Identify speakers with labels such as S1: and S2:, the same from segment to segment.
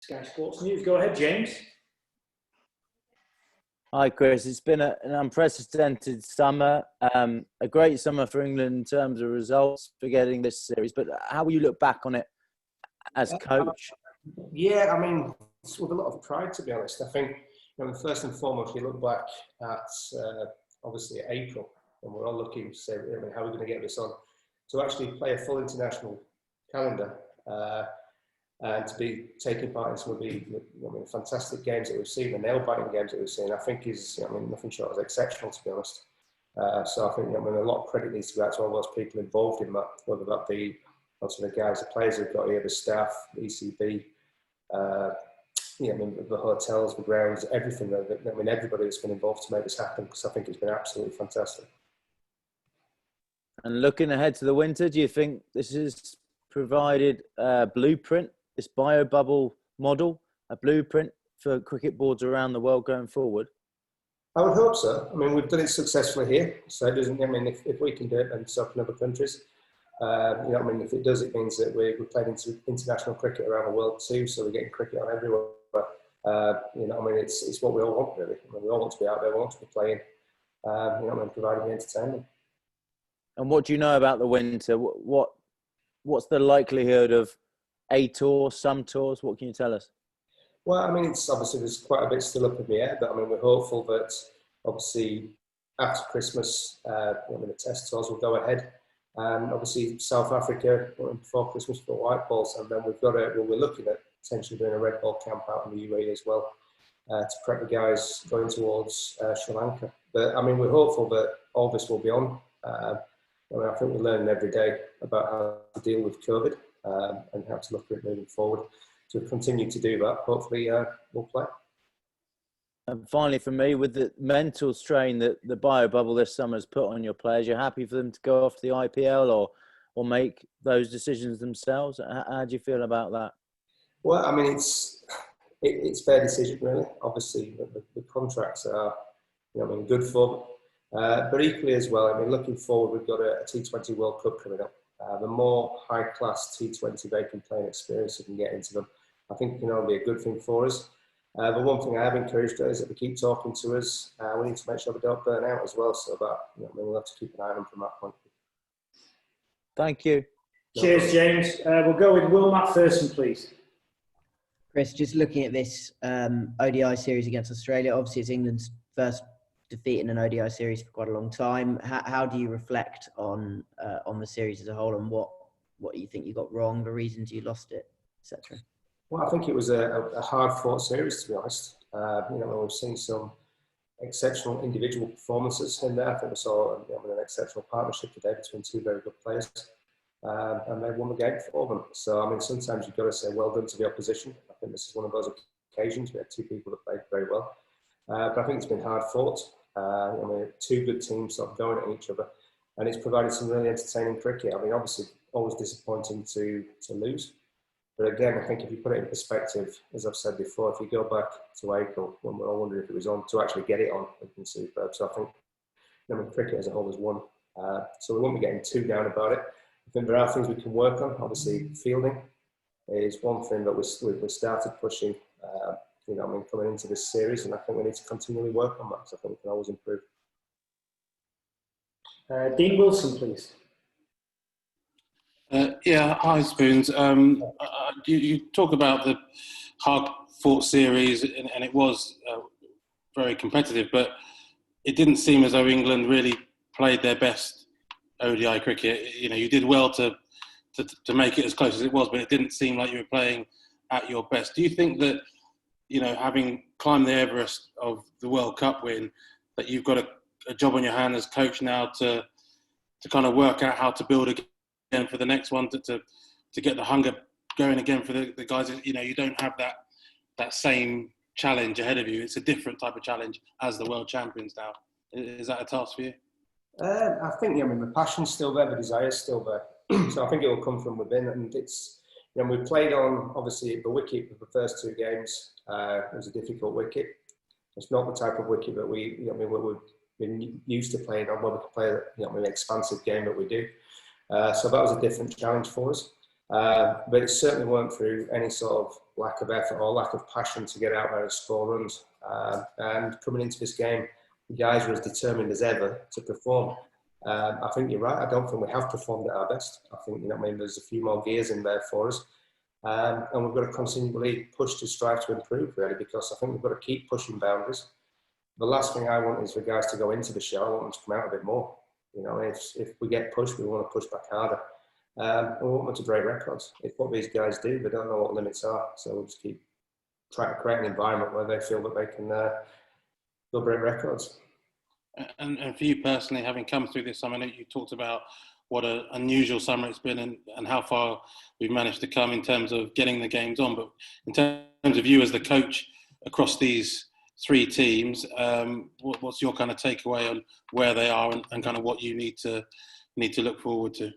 S1: Sky Sports News. Go ahead, James.
S2: Hi, Chris. It's been an unprecedented summer, a great summer for England in terms of results for getting this series. But how will you look back on it as coach?
S3: Yeah, I mean, it's with a lot of pride, to be honest. I think, first and foremost, you look back at obviously April, and we're all looking to say, how are we going to get this on? To actually play a full international calendar and to be taking part in some of the fantastic games that we've seen, the nail-biting games that we've seen, I think is, nothing short of exceptional, to be honest. So I think, a lot of credit needs to go out to all those people involved in that, whether that be also the guys, the players who've got here, the staff, the ECB, the hotels, the grounds, everything. Everybody that's been involved to make this happen, because I think it's been absolutely fantastic.
S2: And looking ahead to the winter, do you think this has provided a blueprint, this bio-bubble model, a blueprint for cricket boards around the world going forward?
S3: I would hope so. We've done it successfully here, so it doesn't. If we can do it, and so can other countries. If it does, it means that we're playing international cricket around the world too, so we're getting cricket on everywhere. It's what we all want, really. We all want to be out there, we want to be playing, providing the entertainment.
S2: And what do you know about the winter? What's the likelihood of a tour, some tours? What can you tell us?
S3: Well, it's obviously there's quite a bit still up in the air, but we're hopeful that obviously after Christmas, the test tours will go ahead. And obviously South Africa before Christmas for white balls, and then we're looking at potentially doing a red ball camp out in the UAE as well to prep the guys going towards Sri Lanka. But we're hopeful that all this will be on. I think we're learning every day about how to deal with COVID and how to look at it moving forward. To continue to do that, hopefully we'll play.
S2: And finally, for me, with the mental strain that the bio bubble this summer has put on your players, you're happy for them to go off to the IPL or make those decisions themselves? How do you feel about that?
S3: Well, it's their decision, really. Obviously, the contracts are, good for them. But equally as well, looking forward, we've got a T20 World Cup coming up. The more high-class T20 they can play and experience and can get into them, I think, it'll be a good thing for us. The one thing I have encouraged is that they keep talking to us. We need to make sure they don't burn out as well. So that we'll have to keep an eye on them from that point.
S2: Thank you.
S1: Cheers, James. We'll go with Will Macpherson, please.
S4: Chris, just looking at this ODI series against Australia, obviously it's England's first defeat in an ODI series for quite a long time. How do you reflect on the series as a whole, and what you think you got wrong, the reasons you lost it, etc.?
S3: Well, I think it was a hard-fought series, to be honest. We've seen some exceptional individual performances in there. I think we saw an exceptional partnership today between two very good players, and they won the game for them. So, sometimes you've got to say well done to the opposition. I think this is one of those occasions. We had two people that played very well. But I think it's been hard-fought. Two good teams sort of going at each other, and it's provided some really entertaining cricket. Obviously, always disappointing to lose. But again, I think if you put it in perspective, as I've said before, if you go back to April, when we're all wondering if it was on, to actually get it on, it's been superb. So I think, cricket as a whole has won. So we won't be getting too down about it. I think there are things we can work on. Obviously, fielding is one thing that we've started pushing, coming into this series, and I think we need to continually work on that, because I think we can always improve.
S1: Dean Wilson, please.
S5: Hi, Spoons. You talk about the hard-fought series, and it was very competitive, but it didn't seem as though England really played their best ODI cricket. You did well to make it as close as it was, but it didn't seem like you were playing at your best. Do you think that, having climbed the Everest of the World Cup win, that you've got a job on your hand as coach now to kind of work out how to build again for the next one, to get the hunger going again for the guys? You don't have that same challenge ahead of you. It's a different type of challenge as the world champions now. Is that a task for you?
S3: I think, the passion's still there, the desire's still there. So I think it will come from within, and it's, we played on, obviously, the wicket for the first two games. It was a difficult wicket. It's not the type of wicket that we've been used to playing on, where we can play, an expansive game that we do. So that was a different challenge for us. But it certainly weren't through any sort of, lack of effort or lack of passion to get out there and score runs. And coming into this game, the guys were as determined as ever to perform. I think you're right. I don't think we have performed at our best. I think, there's a few more gears in there for us. And we've got to continually push to strive to improve, really, because I think we've got to keep pushing boundaries. The last thing I want is for guys to go into the show. I want them to come out a bit more. If we get pushed, we want to push back harder. We want them to break records. It's what these guys do. They don't know what limits are. So we'll just keep trying to create an environment where they feel that they can go break records.
S5: And for you personally, having come through this summer, you talked about what an unusual summer it's been and how far we've managed to come in terms of getting the games on. But in terms of you as the coach across these three teams, what's your kind of takeaway on where they are and kind of what you need to look forward to?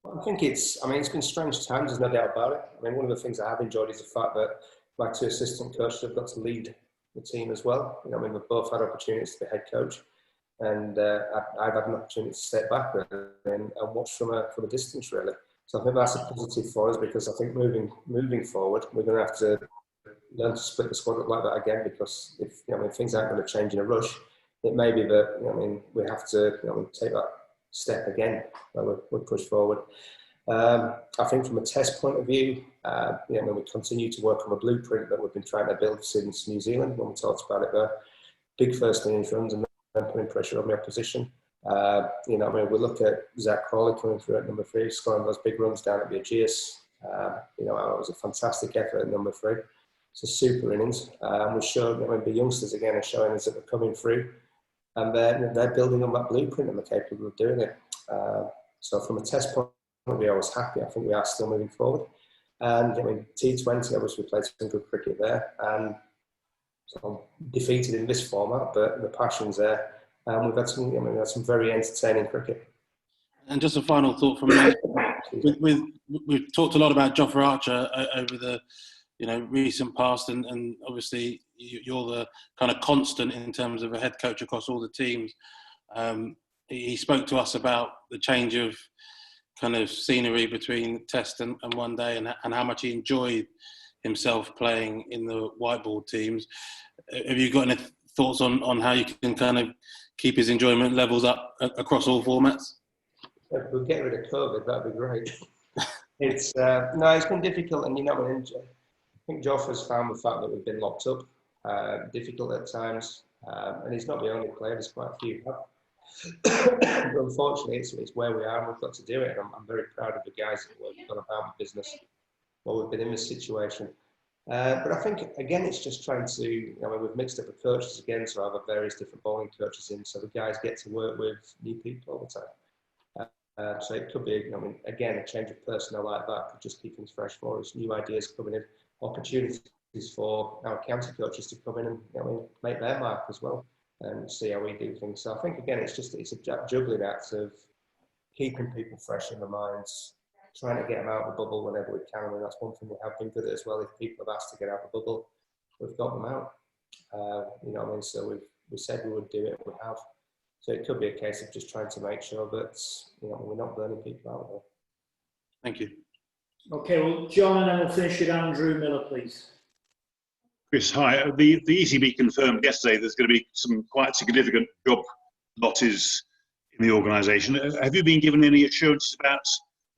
S3: Well, I think it's been strange times, there's no doubt about it. One of the things I have enjoyed is the fact that my two assistant coaches have got to lead the team as well. We've both had opportunities to be head coach, and I've had an opportunity to step back and watch from a distance, really. So I think that's a positive for us, because I think moving forward, we're going to have to learn to split the squad up like that again, because if things aren't going to change in a rush, it may be that we have to take that step again when we push forward. I think from a test point of view, when we continue to work on the blueprint that we've been trying to build since New Zealand, when we talked about it there, big first innings runs and then putting pressure on the opposition. We look at Zach Crawley coming through at number 3, scoring those big runs down at the Aegeus. It was a fantastic effort at number 3. It's a super innings. We showed the youngsters again are showing us that they're coming through, and they're building on that blueprint and they're capable of doing it. So from a test point of view, I was happy. I think we are still moving forward. And T20, obviously we played some good cricket there, and so defeated in this format, but the passion's there. And we've had some very entertaining cricket.
S5: And just a final thought from me. We've talked a lot about Jofra Archer over the recent past, and obviously you're the kind of constant in terms of a head coach across all the teams. He spoke to us about the change of kind of scenery between Test and One Day, and how much he enjoyed himself playing in the whiteboard teams. Have you got any thoughts on how you can kind of keep his enjoyment levels up across all formats?
S3: If we get rid of COVID, that'd be great. It's been difficult, and I think Joffrey's found the fact that we've been locked up difficult at times, and he's not the only player. There's quite a few. But unfortunately, it's where we are, and we've got to do it. And I'm very proud of the guys that have gone about the business while we've been in this situation. But I think, again, it's just trying to, we've mixed up the coaches again, so I have various different bowling coaches in, so the guys get to work with new people all the time. So it could be, again, a change of personnel like that could just keep things fresh for us, new ideas coming in, opportunities for our county coaches to come in and make their mark as well and see how we do things. So I think, again, it's a juggling act of keeping people fresh in their minds, trying to get them out of the bubble whenever we can. That's one thing we have been good at as well. If people have asked to get out of the bubble, we've got them out. So we said we would do it, we have. So it could be a case of just trying to make sure that we're not burning people out there.
S5: Thank you.
S1: Okay, well, John, and then we'll finish with Andrew Miller, please.
S6: Chris, hi. The ECB confirmed yesterday there's going to be some quite significant job losses in the organisation. Have you been given any assurances about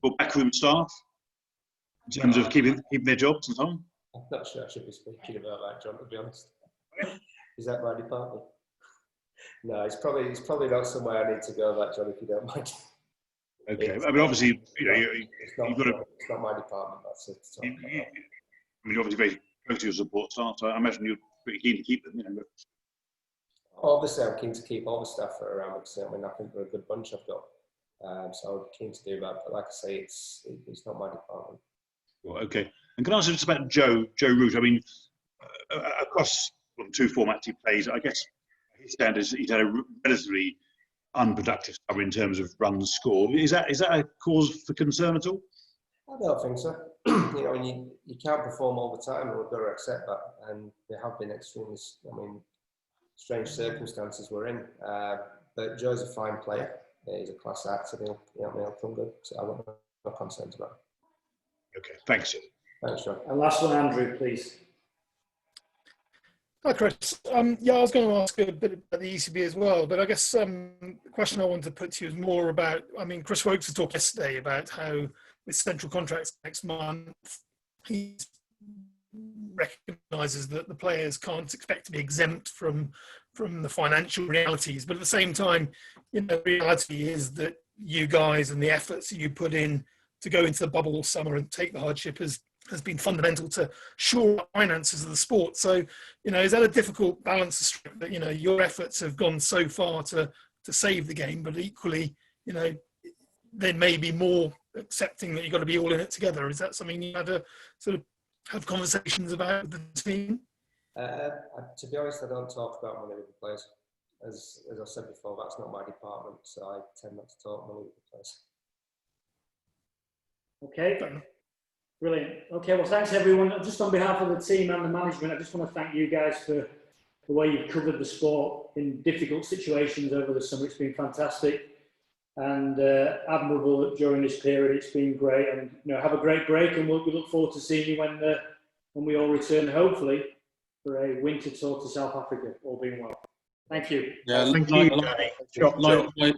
S6: your backroom staff in terms of keeping their jobs and so on?
S3: I'm not sure I should be speaking about that, John, to be honest. Is that my department? No, it's probably not somewhere I need to go, that, John, if you don't mind.
S6: Okay. Obviously,
S3: it's not my department. That's it.
S6: You're obviously very close to your support staff, so I imagine you're pretty keen to keep them. But...
S3: Obviously, I'm keen to keep all the staff that are around because I think they're a good bunch I've got. So I'm keen to do that. But like I say, it's not my department.
S6: Well, okay. And can I ask just about Joe Root? Across the two formats he plays, I guess his standards, he's had a relatively unproductive summer in terms of runs scored. Is that a cause for concern at all?
S3: I don't think so. You can't perform all the time, and we've got to accept that. And there have been extremely, strange circumstances we're in. But Joe's a fine player. He's a class act, and he'll come good. So I have no concerns about it.
S6: Okay, thanks.
S3: Thanks, John.
S1: And last one, Andrew, please.
S7: Hi, Chris. Yeah, I was going to ask a bit about the ECB as well, but I guess the question I wanted to put to you is more about, I mean, Chris Wokes has talked yesterday about how with central contracts next month, he recognises that the players can't expect to be exempt from the financial realities. But at the same time, you know, the reality is that you guys and the efforts you put in to go into the bubble all summer and take the hardship has been fundamental to shore up finances of the sport. So, you know, is that a difficult balance to strike that, you know, your efforts have gone so far to save the game, but equally, you know, there may be more accepting that you've got to be all in it together. Is that something you had to sort of have conversations about with the team?
S3: To be honest, I don't talk about money with the players. As I said before, that's not my department, so I tend not to talk money with the players.
S1: Okay. Brilliant. Okay, well, thanks everyone. Just on behalf of the team and the management, I just want to thank you guys for the way you've covered the sport in difficult situations over the summer. It's been fantastic and admirable during this period. It's been great, and you know, have a great break, and we look forward to seeing you when we all return, hopefully, for a winter tour to South Africa, all being well. Thank you.
S5: Yeah,
S6: Thank you, Danny.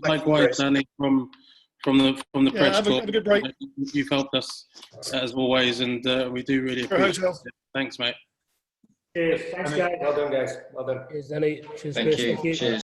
S5: Likewise, Danny, from the press
S7: Have
S5: corps.
S7: a good break.
S5: You've helped us as always, and we do really appreciate it. Thanks, mate.
S1: Cheers. Thanks, guys.
S3: Well done, guys. Well done.
S8: Cheers, Danny. Cheers,
S9: Thank
S8: Chris.
S9: you.
S8: Thank you.
S9: Cheers.